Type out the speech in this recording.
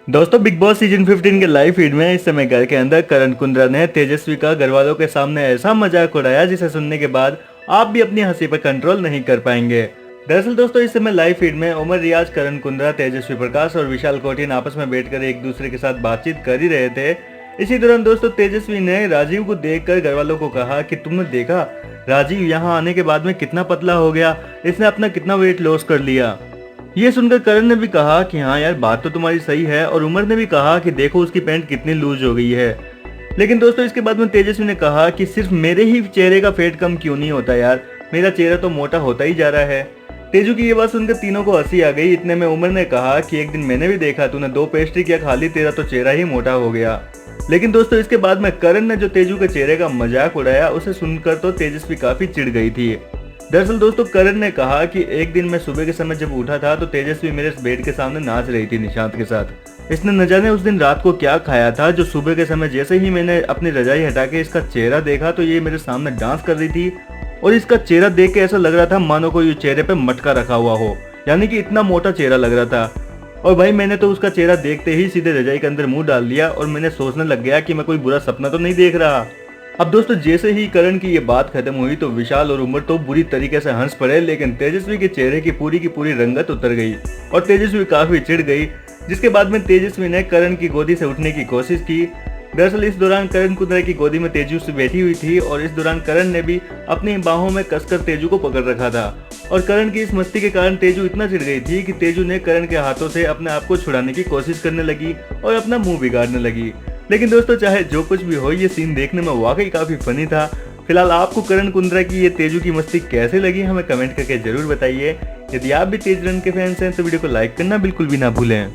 दोस्तों big boss season 15 के live feed में इस समय घर के अंदर करण कुंद्रा ने तेजस्वी का घर वालों के सामने ऐसा मजाक उड़ाया जिसे सुनने के बाद आप भी अपनी हंसी पर कंट्रोल नहीं कर पाएंगे। दरअसल दोस्तों इस समय लाइव फीड में उमर रियाज, करण कुंद्रा, तेजस्वी प्रकाश और विशाल कोटिन आपस में बैठकर एक दूसरे के साथ बातचीत कर ही रहे थे। इसी दौरान दोस्तों तेजस्वी ने राजीव को देखकर घर वालों को कहा कि तुमने देखा राजीव यहाँ आने के बाद में कितना पतला हो गया, इसने अपना कितना वेट लॉस कर लिया। ये सुनकर करण ने भी कहा कि हाँ यार बात तो तुम्हारी सही है, और उमर ने भी कहा कि देखो उसकी पैंट कितनी लूज हो गई है। लेकिन दोस्तों इसके बाद में तेजस्वी ने कहा कि सिर्फ मेरे ही चेहरे का फैट कम क्यों नहीं होता यार, मेरा चेहरा तो मोटा होता ही जा रहा है। तेजू की ये बात सुनकर तीनों को हंसी आ गई। इतने में उमर ने कहा कि एक दिन मैंने भी देखा तूने 2 पेस्ट्री क्या खा ली, तेरा तो चेहरा ही मोटा हो गया। लेकिन दोस्तों इसके बाद में करण ने जो तेजू के चेहरे का मजाक उड़ाया उसे सुनकर तो तेजस्वी काफी चिढ़ गई थी। दरअसल दोस्तों करण ने कहा कि एक दिन मैं सुबह के समय जब उठा था तो तेजस्वी मेरे बेड के सामने नाच रही थी निशांत के साथ। इसने न जाने उस दिन रात को क्या खाया था जो सुबह के समय जैसे ही मैंने अपनी रजाई हटा के इसका चेहरा देखा तो ये मेरे सामने डांस कर रही थी, और इसका चेहरा देख के ऐसा लग रहा था मानो कोई चेहरे पे मटका रखा हुआ हो, यानी कि इतना मोटा चेहरा लग रहा था। और भाई मैंने तो उसका चेहरा देखते ही सीधे रजाई के अंदर मुंह डाल दिया और मैंने सोचने लग गया कि मैं कोई बुरा सपना तो नहीं देख रहा। अब दोस्तों जैसे ही करण की ये बात खत्म हुई तो विशाल और उमर तो बुरी तरीके से हंस पड़े, लेकिन तेजस्वी के चेहरे की पूरी रंगत उतर गई और तेजस्वी काफी चिढ़ गई, जिसके बाद में तेजस्वी ने करण की गोदी से उठने की कोशिश की। दरअसल इस दौरान करण कुंद्रा की गोदी में तेजू से बैठी हुई थी और इस दौरान करण ने भी अपनी बाहों में कसकर तेजू को पकड़ रखा था, और करण की इस मस्ती के कारण तेजू इतना चिढ़ गई थी कि तेजू ने करण के हाथों से अपने आप को छुड़ाने की कोशिश करने लगी और अपना मुंह बिगाड़ने लगी। लेकिन दोस्तों चाहे जो कुछ भी हो, ये सीन देखने में वाकई काफी फनी था। फिलहाल आपको करण कुंद्रा की ये तेजू की मस्ती कैसे लगी हमें कमेंट करके जरूर बताइए। यदि आप भी तेज रन के फैंस हैं तो वीडियो को लाइक करना बिल्कुल भी ना भूलें।